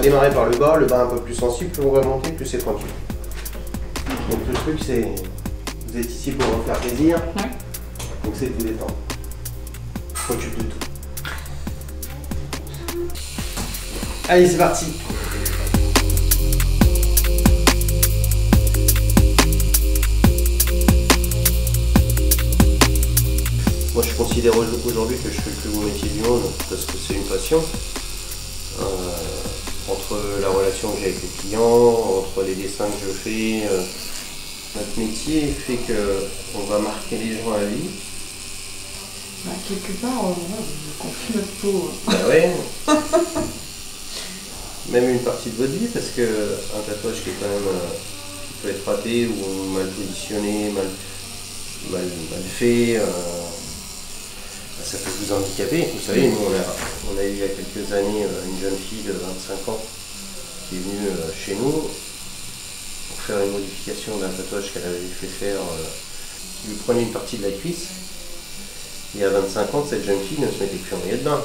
démarrer par le bas un peu plus sensible, plus on va monter, plus c'est tranquille. Donc le truc c'est, vous êtes ici pour vous faire plaisir, ouais. Donc c'est de vous détendre. On s'occupe de tout. Allez, c'est parti. Moi je considère aujourd'hui que je fais le plus beau métier du monde parce que c'est une passion. Entre la relation que j'ai avec les clients, entre les dessins que je fais, notre métier fait qu'on va marquer les gens à vie. Bah, quelque part, on confie notre peau. Bah ouais. Même une partie de votre vie, parce qu'un tatouage qui est quand même qui peut être raté ou mal positionné, mal fait, ça peut vous handicaper. Vous savez, nous on a eu il y a quelques années une jeune fille de 25 ans qui est venue chez nous pour faire une modification d'un tatouage qu'elle avait fait faire, qui lui prenait une partie de la cuisse. Et à 25 ans, cette jeune fille ne se mettait plus en maillot de bain.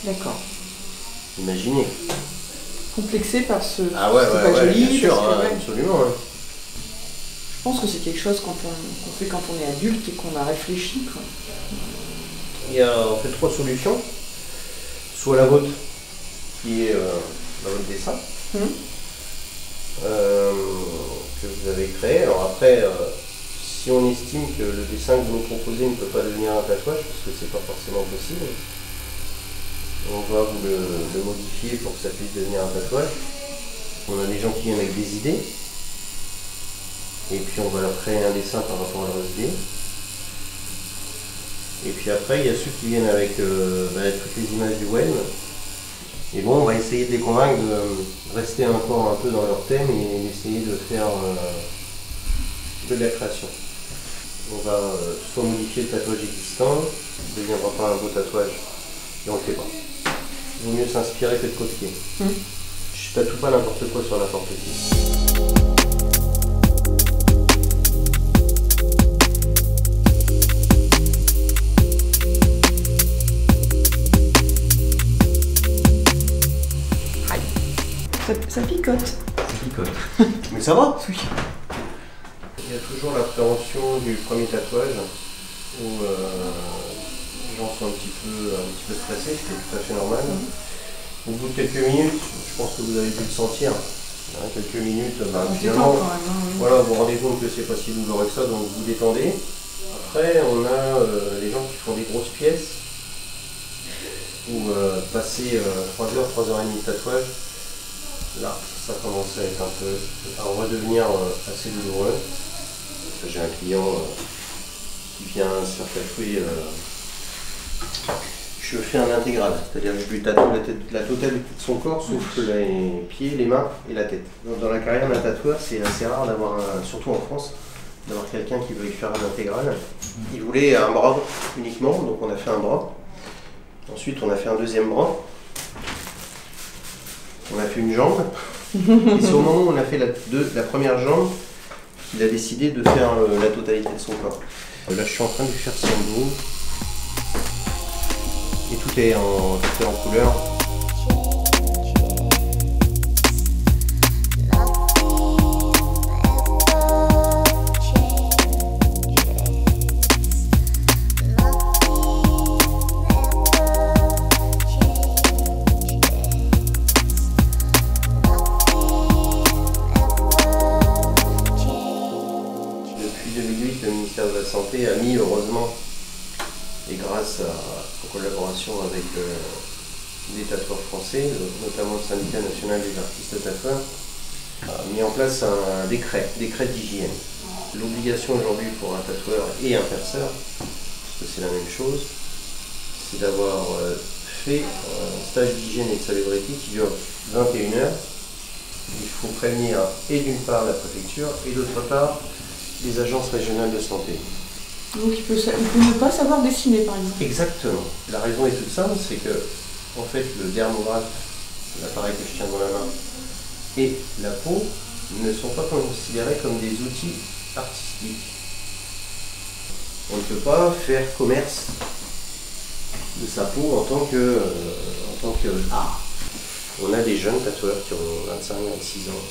D'accord. Imaginez. Complexé par ce Ah ouais, c'est pas joli, bien sûr, parce que, ouais. absolument. Hein. Je pense que c'est quelque chose qu'on fait quand on est adulte et qu'on a réfléchi, quoi. Il y a en fait 3 solutions. Soit la vôtre, qui est dans votre dessin, que vous avez créé. Alors après, si on estime que le dessin que vous nous proposez ne peut pas devenir un tatouage, parce que c'est pas forcément possible, on va vous le modifier pour que ça puisse devenir un tatouage. On a des gens qui viennent avec des idées, et puis on va leur créer un dessin par rapport à leurs idées. Et puis après, il y a ceux qui viennent avec toutes les images du web. Et bon, on va essayer de les convaincre de rester encore un peu dans leur thème et d'essayer de faire de la création. On va soit modifier le tatouage existant, il ne deviendra pas un beau tatouage, et on ne le fait pas. Il vaut mieux s'inspirer que de copier. Je tatoue pas n'importe quoi sur n'importe qui. Ça picote. Ça picote. Mais ça va? Oui. Il y a toujours l'appréhension du premier tatouage où les gens sont un petit peu stressés, ce qui est tout à fait normal. Au bout de quelques minutes, je pense que vous avez pu le sentir. Hein, quelques minutes, finalement, voilà, vous vous rendez compte que c'est pas si douloureux que ça, donc vous détendez. Après, on a les gens qui font des grosses pièces où passer 3 heures, 3 heures et demie de tatouage. Là, ça commence à être à redevenir assez douloureux. J'ai un client qui vient se faire tatouer. Je fais un intégral, c'est-à-dire que je lui tatoue la totalité de son corps, sauf les pieds, les mains et la tête. Dans la carrière d'un tatoueur, c'est assez rare d'avoir, surtout en France, d'avoir quelqu'un qui veut faire un intégral. Il voulait un bras uniquement, donc on a fait un bras. Ensuite, on a fait un deuxième bras. On a fait une jambe, et c'est au moment où on a fait la première jambe qu'il a décidé de faire la totalité de son corps. Là, je suis en train de lui faire son dos, et tout est en couleur. Le ministère de la Santé a mis, heureusement, et grâce aux collaborations avec des tatoueurs français, notamment le syndicat national des artistes tatoueurs, a mis en place un décret d'hygiène. L'obligation aujourd'hui pour un tatoueur et un perceur, parce que c'est la même chose, c'est d'avoir fait un stage d'hygiène et de salubrité qui dure 21 heures. Il faut prévenir et d'une part la préfecture et d'autre part les agences régionales de santé. Donc il peut ne pas savoir dessiner par exemple. Exactement. La raison est toute simple, c'est que en fait le dermographe, l'appareil que je tiens dans la main, et la peau ne sont pas considérés comme des outils artistiques. On ne peut pas faire commerce de sa peau en tant que art. On a des jeunes tatoueurs qui ont 25, 26 ans,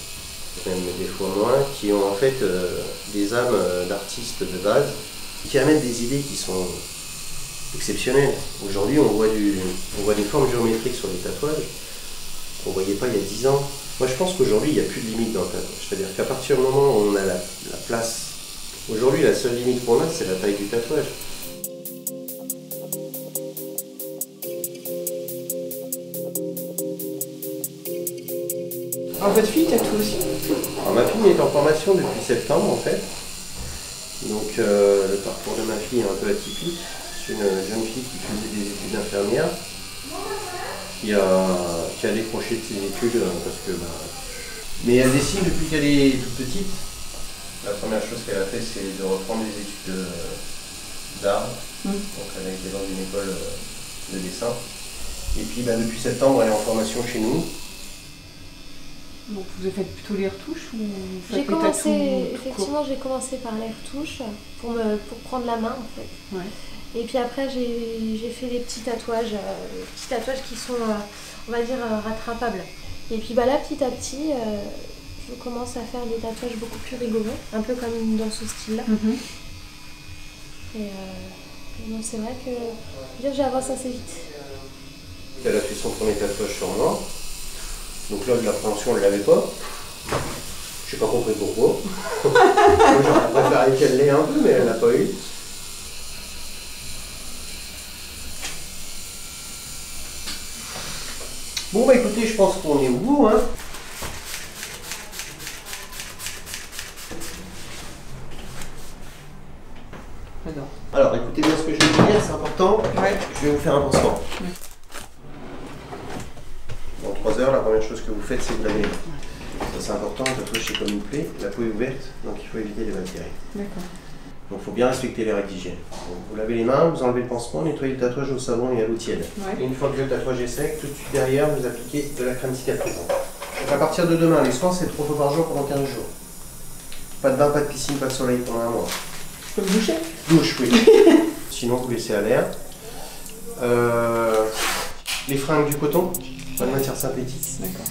même des fois moins, qui ont en fait des âmes d'artistes de base, qui amènent des idées qui sont exceptionnelles. Aujourd'hui, on voit des formes géométriques sur les tatouages qu'on ne voyait pas il y a 10 ans. Moi, je pense qu'aujourd'hui, il n'y a plus de limite dans le tatouage. C'est-à-dire qu'à partir du moment où on a la place, aujourd'hui, la seule limite qu'on a, c'est la taille du tatouage. Alors votre fille tatoue aussi? Alors, ma fille est en formation depuis septembre en fait. Donc le parcours de ma fille est un peu atypique. C'est une jeune fille qui faisait des études d'infirmière, qui a décroché de ses études parce que mais elle dessine depuis qu'elle est toute petite. La première chose qu'elle a fait, c'est de reprendre des études d'art. Donc elle a été dans une école de dessin. Et puis depuis septembre, elle est en formation chez nous. Donc vous faites plutôt les retouches ou vous faites J'ai les commencé, tatous effectivement, j'ai commencé par les retouches pour prendre la main en fait. Ouais. Et puis après j'ai fait des petits tatouages qui sont, on va dire, rattrapables. Et puis là, petit à petit, je commence à faire des tatouages beaucoup plus rigoureux, un peu comme dans ce style-là. Et donc c'est vrai que j'avance assez vite. Elle a fait son premier tatouage sur moi. Donc là, de l'appréhension, elle ne l'avait pas. Je n'ai pas compris pourquoi. J'aurais préféré qu'elle l'ait un peu, mais elle ne l'a pas eu. Bon, bah écoutez, je pense qu'on est au bout, hein. J'adore. Alors, écoutez bien ce que je vais vous dire, c'est important. Ouais. Je vais vous faire un pansement. Ouais. Dans 3 heures, la première chose que vous faites, c'est vous lavez les mains. Ça, c'est important, le tatouage, c'est comme une plaie. La peau est ouverte, donc il faut éviter les bactéries. D'accord. Donc il faut bien respecter les règles d'hygiène. Vous lavez les mains, vous enlevez le pansement, nettoyez le tatouage au savon et à l'eau tiède. Ouais. Et une fois que le tatouage est sec, tout de suite derrière, vous appliquez de la crème cicatrisante. Donc à partir de demain, les soins, c'est 3 fois par jour pendant 15 jours. Pas de bain, pas de piscine, pas de soleil pendant 1 mois. Je peux me boucher? Douche, oui. Sinon, vous laissez à l'air. Les fringues du coton, pas de matière synthétique. D'accord.